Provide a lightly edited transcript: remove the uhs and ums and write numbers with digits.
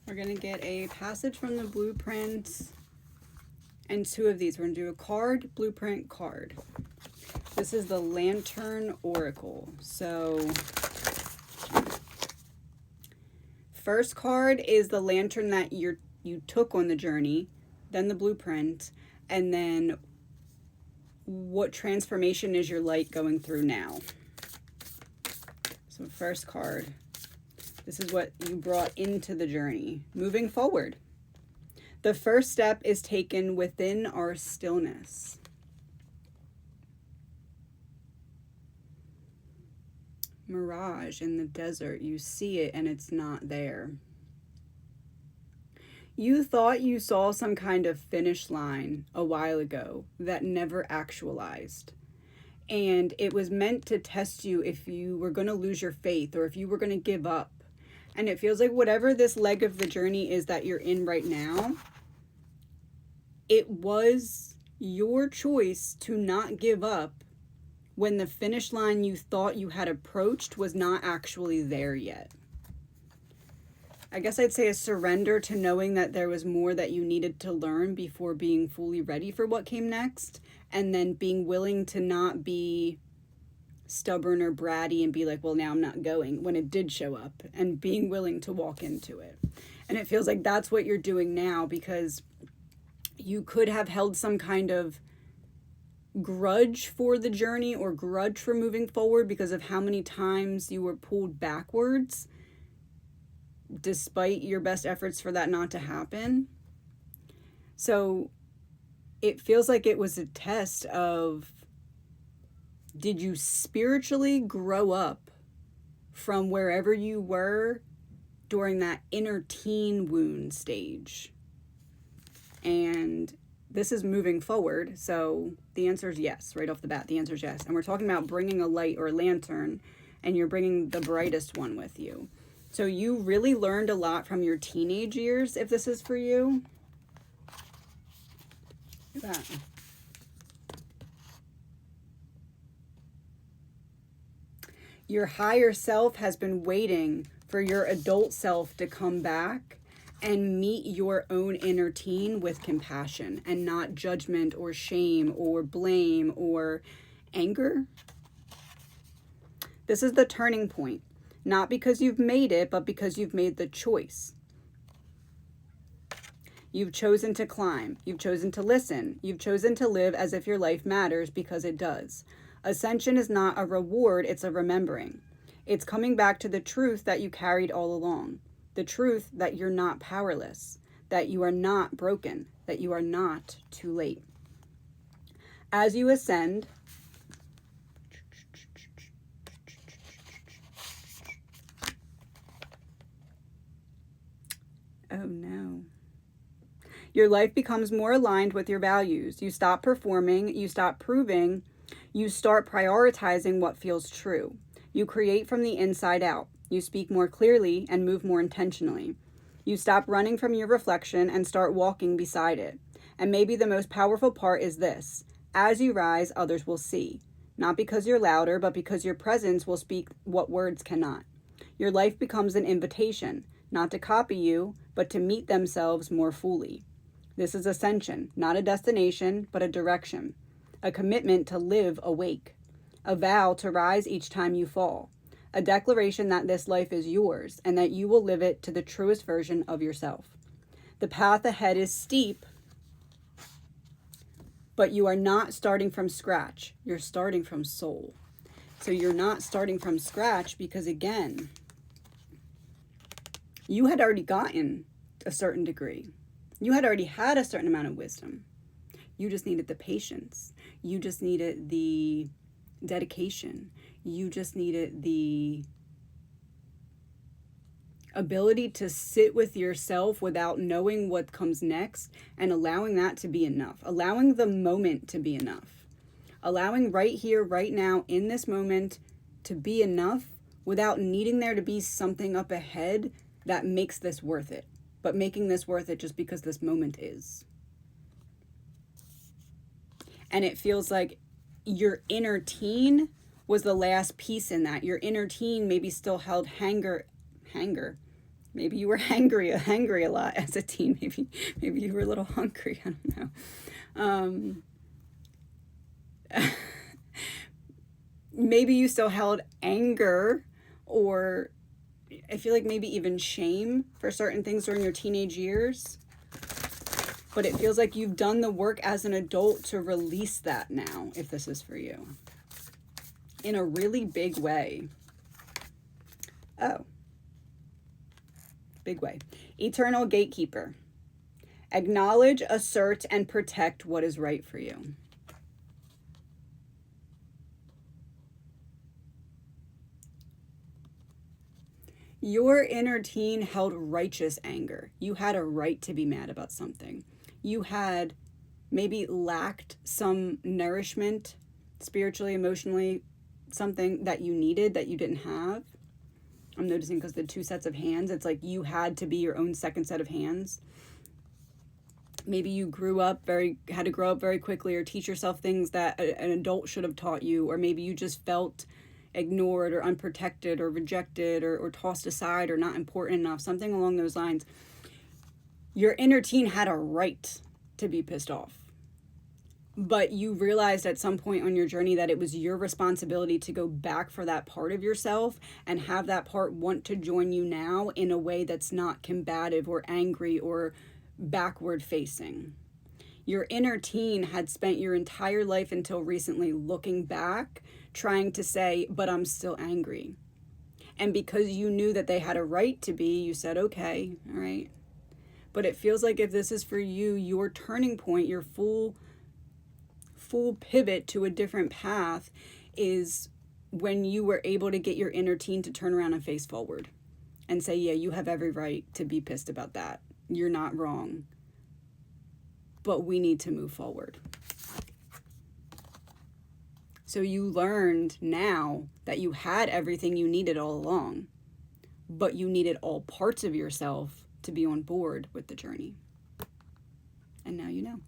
We're going to get a passage from the blueprint and two of these. We're going to do a card, blueprint, card. This is the Lantern Oracle. So first card is the lantern that you took on the journey, then the blueprint, and then what transformation is your light going through now. So first card, this is what you brought into the journey. Moving forward, the first step is taken within our stillness. Mirage in the desert, you see it and it's not there. You thought you saw some kind of finish line a while ago that never actualized. And it was meant to test you if you were going to lose your faith or if you were going to give up. And it feels like whatever this leg of the journey is that you're in right now, it was your choice to not give up when the finish line you thought you had approached was not actually there yet. I guess I'd say a surrender to knowing that there was more that you needed to learn before being fully ready for what came next, and then being willing to not be stubborn or bratty and be like, well, now I'm not going, when it did show up, and being willing to walk into it. And it feels like that's what you're doing now, because you could have held some kind of grudge for the journey or grudge for moving forward because of how many times you were pulled backwards despite your best efforts for that not to happen. So it feels like it was a test of, did you spiritually grow up from wherever you were during that inner teen wound stage? And this is moving forward, so the answer is yes. Right off the bat, the answer is yes. And we're talking about bringing a light or a lantern, and you're bringing the brightest one with you. So you really learned a lot from your teenage years, if this is for you. Look at that. Your higher self has been waiting for your adult self to come back and meet your own inner teen with compassion and not judgment or shame or blame or anger. This is the turning point, not because you've made it, but because you've made the choice. You've chosen to climb. You've chosen to listen. You've chosen to live as if your life matters, because it does. Ascension is not a reward, it's a remembering. It's coming back to the truth that you carried all along. The truth that you're not powerless, that you are not broken, that you are not too late. As you ascend, oh no. Your life becomes more aligned with your values. You stop performing, you stop proving, you start prioritizing what feels true. You create from the inside out. You speak more clearly and move more intentionally. You stop running from your reflection and start walking beside it. And maybe the most powerful part is this: as you rise, others will see. Not because you're louder, but because your presence will speak what words cannot. Your life becomes an invitation, not to copy you, but to meet themselves more fully. This is ascension, not a destination, but a direction. A commitment to live awake. A vow to rise each time you fall. A declaration that this life is yours and that you will live it to the truest version of yourself. The path ahead is steep, but you are not starting from scratch. You're starting from soul. So you're not starting from scratch because, again, you had already gotten a certain degree. You had already had a certain amount of wisdom. You just needed the patience. You just needed the dedication. You just needed the ability to sit with yourself without knowing what comes next and allowing that to be enough. Allowing the moment to be enough. Allowing right here, right now, in this moment to be enough without needing there to be something up ahead that makes this worth it. But making this worth it just because this moment is. And it feels like your inner teen was the last piece in that. Your inner teen maybe still held Maybe you were hangry a lot as a teen. Maybe you were a little hungry. I don't know. Maybe you still held anger, or I feel like maybe even shame for certain things during your teenage years. But it feels like you've done the work as an adult to release that now, if this is for you, in a really big way. Oh. Big way. Eternal gatekeeper. Acknowledge, assert, and protect what is right for you. Your inner teen held righteous anger. You had a right to be mad about something. You had maybe lacked some nourishment, spiritually, emotionally, something that you needed that you didn't have. I'm noticing because the two sets of hands, it's like you had to be your own second set of hands. Maybe you had to grow up very quickly, or teach yourself things that an adult should have taught you, or maybe you just felt ignored or unprotected or rejected or tossed aside or not important enough, something along those lines. Your inner teen had a right to be pissed off. But you realized at some point on your journey that it was your responsibility to go back for that part of yourself and have that part want to join you now in a way that's not combative or angry or backward facing. Your inner teen had spent your entire life until recently looking back, trying to say, but I'm still angry. And because you knew that they had a right to be, you said, okay, all right. But it feels like if this is for you, your turning point, your full pivot to a different path is when you were able to get your inner teen to turn around and face forward and say, yeah, you have every right to be pissed about that. You're not wrong. But we need to move forward. So you learned now that you had everything you needed all along, but you needed all parts of yourself to be on board with the journey. And now you know.